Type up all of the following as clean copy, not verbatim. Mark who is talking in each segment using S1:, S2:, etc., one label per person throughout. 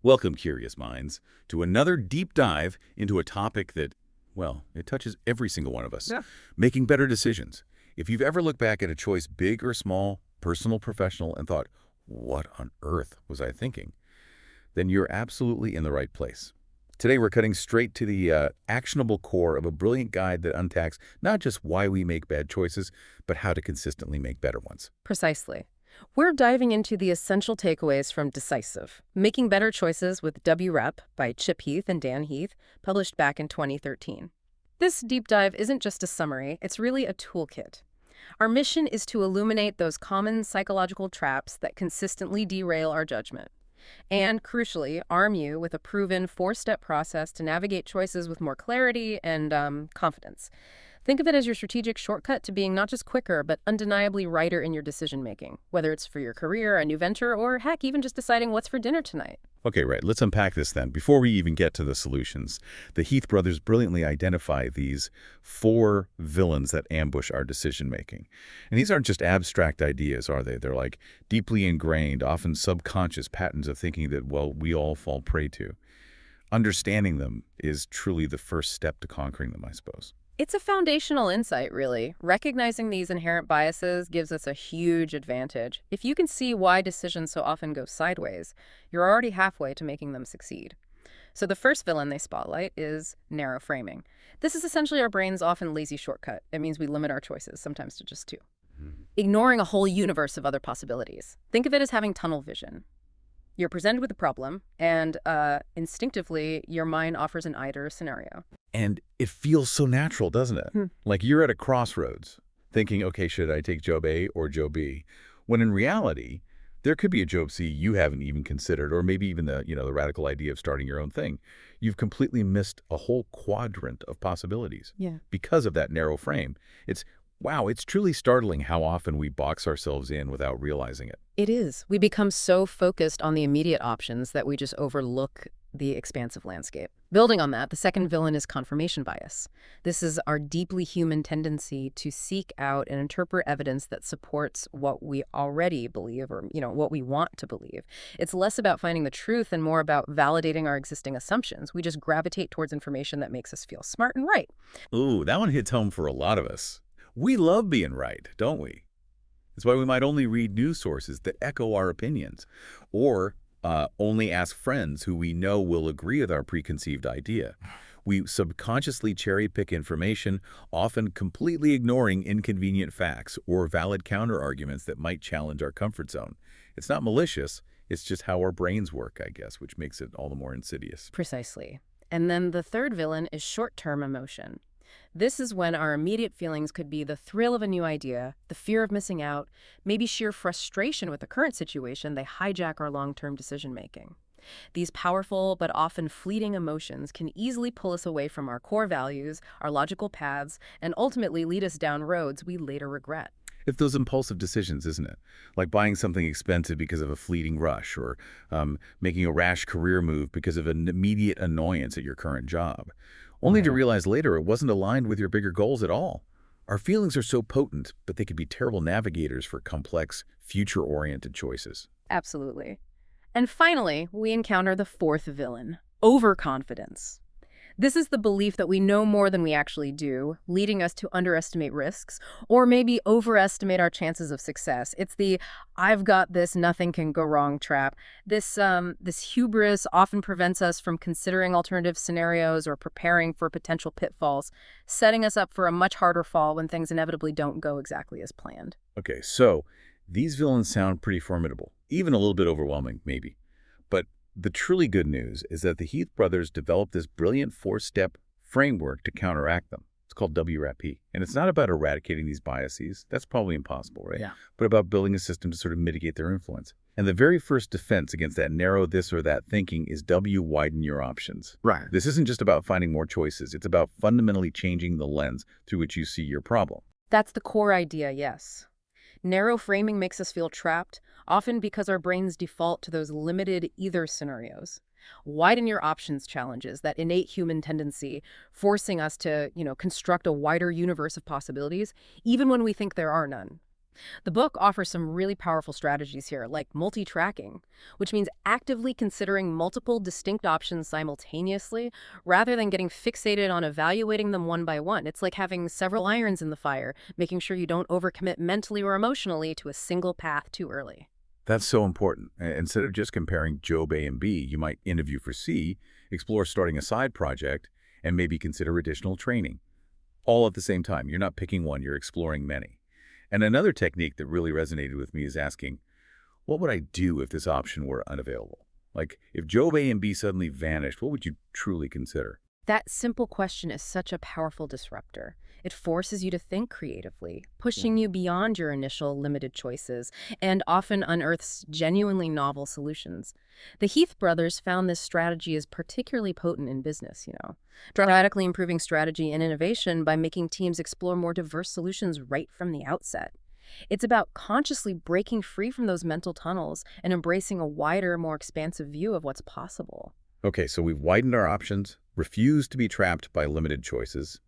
S1: Welcome, curious minds, to another deep dive into a topic that, well, it touches every single one of us.
S2: Yeah.
S1: Making better decisions. If you've ever looked back at a choice, big or small, personal, professional, and thought, what on earth was I thinking? Then you're absolutely in the right place. Today, we're cutting straight to the actionable core of a brilliant guide that unpacks not just why we make bad choices, but how to consistently make better ones.
S2: Precisely. We're diving into the essential takeaways from Decisive, Making Better Choices with WREP by Chip Heath and Dan Heath, published back in 2013. This deep dive isn't just a summary, it's really a toolkit. Our mission is to illuminate those common psychological traps that consistently derail our judgment. And, crucially, arm you with a proven four-step process to navigate choices with more clarity and confidence. Think of it as your strategic shortcut to being not just quicker, but undeniably righter in your decision-making, whether it's for your career, a new venture, or heck, even just deciding what's for dinner tonight.
S1: Okay, right. Let's unpack this then. Before we even get to the solutions, the Heath brothers brilliantly identify these four villains that ambush our decision-making. And these aren't just abstract ideas, are they? They're like deeply ingrained, often subconscious patterns of thinking that, well, we all fall prey to. Understanding them is truly the first step to conquering them, I suppose.
S2: It's a foundational insight, really. Recognizing these inherent biases gives us a huge advantage. If you can see why decisions so often go sideways, you're already halfway to making them succeed. So the first villain they spotlight is narrow framing. This is essentially our brain's often lazy shortcut. It means we limit our choices, sometimes to just two. Ignoring a whole universe of other possibilities. Think of it as having tunnel vision. You're presented with a problem, and instinctively, your mind offers an either scenario.
S1: And it feels so natural, doesn't it? Like you're at a crossroads thinking, okay, should I take Job A or Job B? When in reality, there could be a Job C you haven't even considered, or maybe even the radical idea of starting your own thing. You've completely missed a whole quadrant of possibilities because of that narrow frame. Wow, it's truly startling how often we box ourselves in without realizing it.
S2: It is. We become so focused on the immediate options that we just overlook the expansive landscape. Building on that, the second villain is confirmation bias. This is our deeply human tendency to seek out and interpret evidence that supports what we already believe or, what we want to believe. It's less about finding the truth and more about validating our existing assumptions. We just gravitate towards information that makes us feel smart and right.
S1: Ooh, that one hits home for a lot of us. We love being right, don't we? That's why we might only read news sources that echo our opinions, or only ask friends who we know will agree with our preconceived idea. We subconsciously cherry-pick information, often completely ignoring inconvenient facts or valid counter-arguments that might challenge our comfort zone. It's not malicious, it's just how our brains work, I guess, which makes it all the more insidious.
S2: Precisely. And then the third villain is short-term emotion. This is when our immediate feelings could be the thrill of a new idea, the fear of missing out, maybe sheer frustration with the current situation. They hijack our long-term decision-making. These powerful but often fleeting emotions can easily pull us away from our core values, our logical paths, and ultimately lead us down roads we later regret.
S1: It's those impulsive decisions, isn't it? Like buying something expensive because of a fleeting rush, or making a rash career move because of an immediate annoyance at your current job. Only to realize later it wasn't aligned with your bigger goals at all. Our feelings are so potent, but they could be terrible navigators for complex, future-oriented choices.
S2: Absolutely. And finally, we encounter the fourth villain, overconfidence. This is the belief that we know more than we actually do, leading us to underestimate risks, or maybe overestimate our chances of success. It's the "I've got this, nothing can go wrong" trap. This hubris often prevents us from considering alternative scenarios or preparing for potential pitfalls, setting us up for a much harder fall when things inevitably don't go exactly as planned.
S1: Okay, so these villains sound pretty formidable, even a little bit overwhelming, maybe. But the truly good news is that the Heath brothers developed this brilliant four-step framework to counteract them. It's called WREP. And it's not about eradicating these biases. That's probably impossible, right?
S2: Yeah.
S1: But about building a system to sort of mitigate their influence. And the very first defense against that narrow this or that thinking is widen your options.
S3: Right.
S1: This isn't just about finding more choices. It's about fundamentally changing the lens through which you see your problem.
S2: That's the core idea, yes. Narrow framing makes us feel trapped, often because our brains default to those limited either scenarios. Widen your options challenges that innate human tendency, forcing us to, construct a wider universe of possibilities, even when we think there are none. The book offers some really powerful strategies here, like multi-tracking, which means actively considering multiple distinct options simultaneously rather than getting fixated on evaluating them one by one. It's like having several irons in the fire, making sure you don't overcommit mentally or emotionally to a single path too early.
S1: That's so important. Instead of just comparing Job A and B, you might interview for C, explore starting a side project, and maybe consider additional training. All at the same time. You're not picking one, you're exploring many. And another technique that really resonated with me is asking, what would I do if this option were unavailable? Like, if Job A and B suddenly vanished, what would you truly consider?
S2: That simple question is such a powerful disruptor. It forces you to think creatively, pushing you beyond your initial limited choices, and often unearths genuinely novel solutions. The Heath brothers found this strategy is particularly potent in business, dramatically improving strategy and innovation by making teams explore more diverse solutions right from the outset. It's about consciously breaking free from those mental tunnels and embracing a wider, more expansive view of what's possible.
S1: Okay, so we've widened our options, refused to be trapped by limited choices,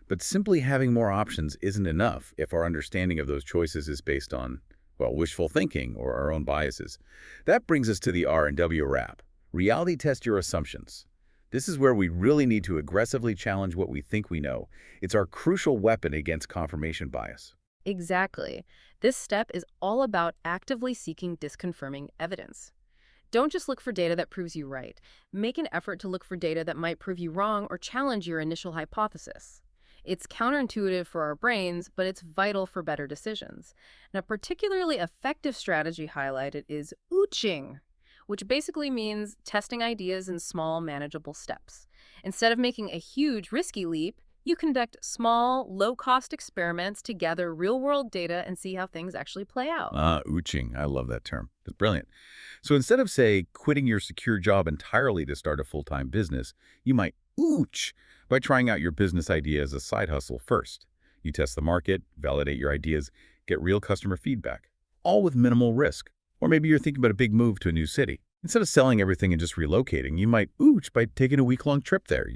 S1: but simply having more options isn't enough if our understanding of those choices is based on, well, wishful thinking or our own biases. That brings us to the R&W wrap. Reality test your assumptions. This is where we really need to aggressively challenge what we think we know. It's our crucial weapon against confirmation bias.
S2: Exactly. This step is all about actively seeking disconfirming evidence. Don't just look for data that proves you right. Make an effort to look for data that might prove you wrong or challenge your initial hypothesis. It's counterintuitive for our brains, but it's vital for better decisions. And a particularly effective strategy highlighted is ooching, which basically means testing ideas in small, manageable steps. Instead of making a huge, risky leap, you conduct small, low-cost experiments to gather real-world data and see how things actually play out.
S1: Ooching. I love that term. It's brilliant. So instead of, say, quitting your secure job entirely to start a full-time business, you might ooch by trying out your business idea as a side hustle first. You test the market, validate your ideas, get real customer feedback, all with minimal risk. Or maybe you're thinking about a big move to a new city. Instead of selling everything and just relocating, you might ooch by taking a week-long trip there,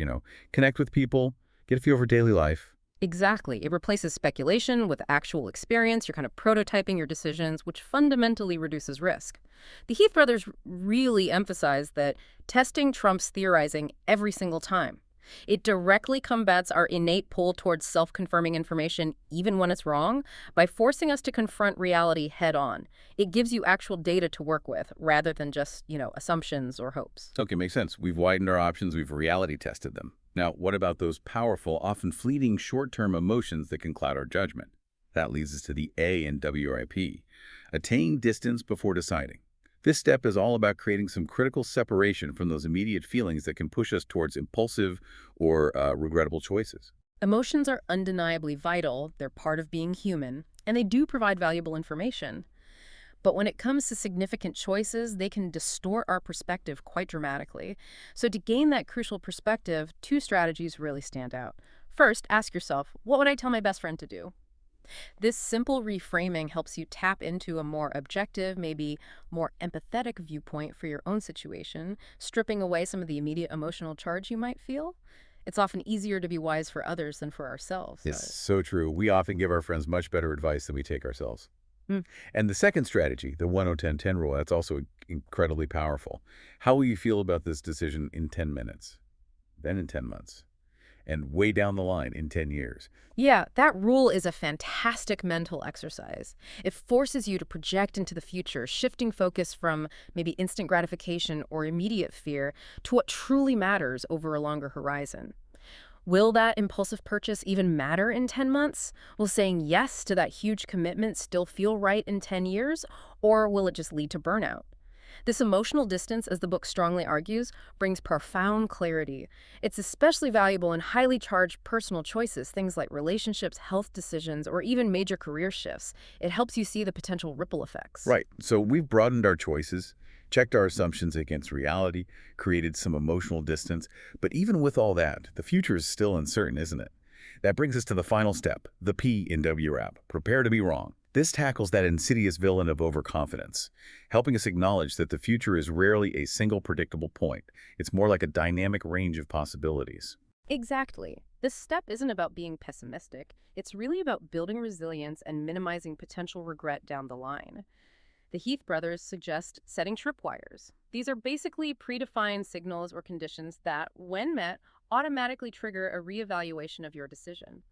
S1: connect with people, get a feel for daily life.
S2: Exactly. It replaces speculation with actual experience. You're kind of prototyping your decisions, which fundamentally reduces risk. The Heath brothers really emphasize that testing trumps theorizing every single time. It directly combats our innate pull towards self-confirming information, even when it's wrong, by forcing us to confront reality head-on. It gives you actual data to work with, rather than just, assumptions or hopes.
S1: Okay, makes sense. We've widened our options. We've reality tested them. Now, what about those powerful, often fleeting short-term emotions that can cloud our judgment? That leads us to the A in WRIP. Attain distance before deciding. This step is all about creating some critical separation from those immediate feelings that can push us towards impulsive or regrettable choices.
S2: Emotions are undeniably vital, they're part of being human, and they do provide valuable information. But when it comes to significant choices, they can distort our perspective quite dramatically. So to gain that crucial perspective, two strategies really stand out. First, ask yourself, what would I tell my best friend to do? This simple reframing helps you tap into a more objective, maybe more empathetic viewpoint for your own situation, stripping away some of the immediate emotional charge you might feel. It's often easier to be wise for others than for ourselves.
S1: It's so true. We often give our friends much better advice than we take ourselves.
S2: Hmm.
S1: And the second strategy, the 1-0-10-10 rule, that's also incredibly powerful. How will you feel about this decision in 10 minutes, then in 10 months, and way down the line in 10 years?
S2: Yeah, that rule is a fantastic mental exercise. It forces you to project into the future, shifting focus from maybe instant gratification or immediate fear to what truly matters over a longer horizon. Will that impulsive purchase even matter in 10 months? Will saying yes to that huge commitment still feel right in 10 years? Or will it just lead to burnout? This emotional distance, as the book strongly argues, brings profound clarity. It's especially valuable in highly charged personal choices, things like relationships, health decisions, or even major career shifts. It helps you see the potential ripple effects.
S1: Right. So we've broadened our choices, checked our assumptions against reality, created some emotional distance. But even with all that, the future is still uncertain, isn't it? That brings us to the final step, the P in WRAP, prepare to be wrong. This tackles that insidious villain of overconfidence, helping us acknowledge that the future is rarely a single predictable point. It's more like a dynamic range of possibilities.
S2: Exactly. This step isn't about being pessimistic. It's really about building resilience and minimizing potential regret down the line. The Heath brothers suggest setting tripwires. These are basically predefined signals or conditions that, when met, automatically trigger a reevaluation of your decision.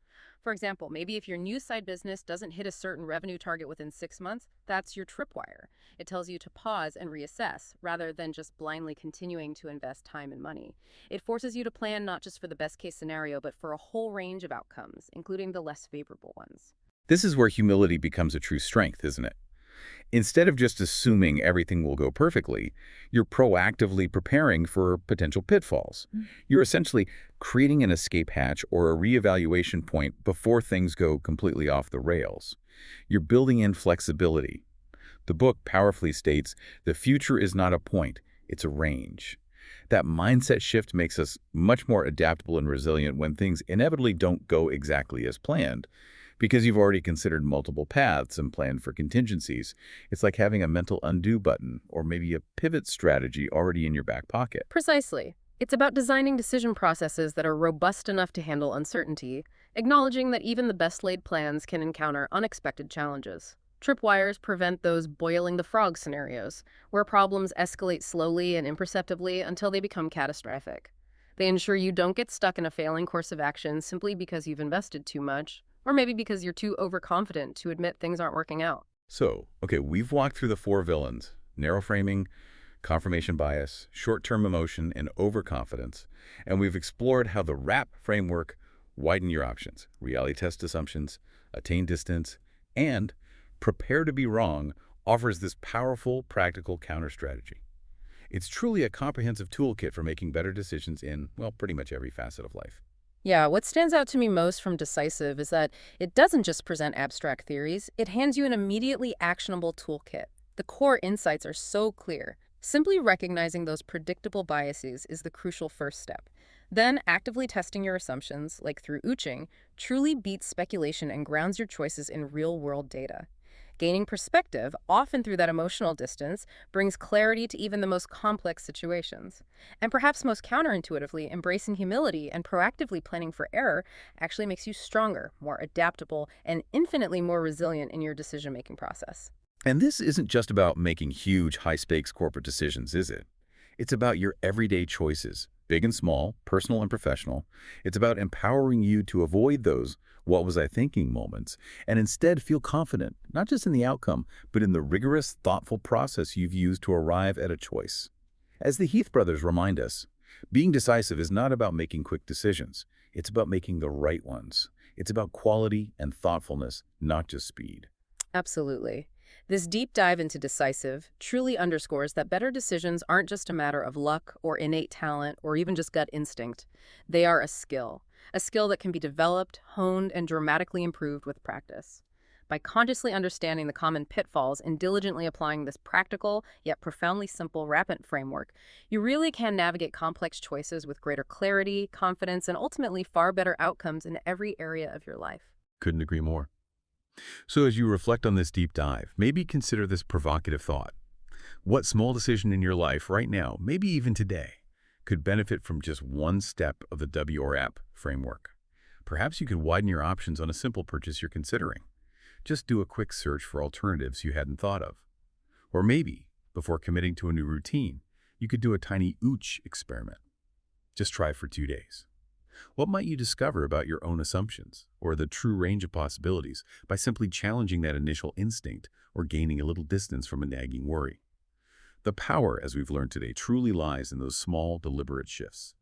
S2: For example, maybe if your new side business doesn't hit a certain revenue target within 6 months, that's your tripwire. It tells you to pause and reassess rather than just blindly continuing to invest time and money. It forces you to plan not just for the best case scenario, but for a whole range of outcomes, including the less favorable ones.
S1: This is where humility becomes a true strength, isn't it? Instead of just assuming everything will go perfectly, you're proactively preparing for potential pitfalls. You're essentially creating an escape hatch or a reevaluation point before things go completely off the rails. You're building in flexibility. The book powerfully states, the future is not a point, it's a range. That mindset shift makes us much more adaptable and resilient when things inevitably don't go exactly as planned, because you've already considered multiple paths and planned for contingencies. It's like having a mental undo button or maybe a pivot strategy already in your back pocket.
S2: Precisely. It's about designing decision processes that are robust enough to handle uncertainty, acknowledging that even the best laid plans can encounter unexpected challenges. Tripwires prevent those boiling the frog scenarios, where problems escalate slowly and imperceptibly until they become catastrophic. They ensure you don't get stuck in a failing course of action simply because you've invested too much, or maybe because you're too overconfident to admit things aren't working out.
S1: So, okay, we've walked through the four villains: narrow framing, confirmation bias, short-term emotion, and overconfidence. And we've explored how the WRAP framework, widen your options, reality test assumptions, attain distance, and prepare to be wrong, offers this powerful, practical counter-strategy. It's truly a comprehensive toolkit for making better decisions in, well, pretty much every facet of life.
S2: Yeah, what stands out to me most from Decisive is that it doesn't just present abstract theories, it hands you an immediately actionable toolkit. The core insights are so clear. Simply recognizing those predictable biases is the crucial first step. Then, actively testing your assumptions, like through ooching, truly beats speculation and grounds your choices in real-world data. Gaining perspective, often through that emotional distance, brings clarity to even the most complex situations. And perhaps most counterintuitively, embracing humility and proactively planning for error actually makes you stronger, more adaptable, and infinitely more resilient in your decision-making process.
S1: And this isn't just about making huge, high-stakes corporate decisions, is it? It's about your everyday choices, big and small, personal and professional. It's about empowering you to avoid those "what was I thinking" moments and instead feel confident, not just in the outcome, but in the rigorous, thoughtful process you've used to arrive at a choice. As the Heath brothers remind us, being decisive is not about making quick decisions. It's about making the right ones. It's about quality and thoughtfulness, not just speed.
S2: Absolutely. This deep dive into Decisive truly underscores that better decisions aren't just a matter of luck or innate talent or even just gut instinct. They are a skill that can be developed, honed, and dramatically improved with practice. By consciously understanding the common pitfalls and diligently applying this practical yet profoundly simple rapid framework, you really can navigate complex choices with greater clarity, confidence, and ultimately far better outcomes in every area of your life.
S1: Couldn't agree more. So as you reflect on this deep dive, maybe consider this provocative thought. What small decision in your life right now, maybe even today, could benefit from just one step of the WRAP framework? Perhaps you could widen your options on a simple purchase you're considering. Just do a quick search for alternatives you hadn't thought of. Or maybe, before committing to a new routine, you could do a tiny ooch experiment. Just try for 2 days. What might you discover about your own assumptions or the true range of possibilities by simply challenging that initial instinct or gaining a little distance from a nagging worry? The power, as we've learned today, truly lies in those small, deliberate shifts.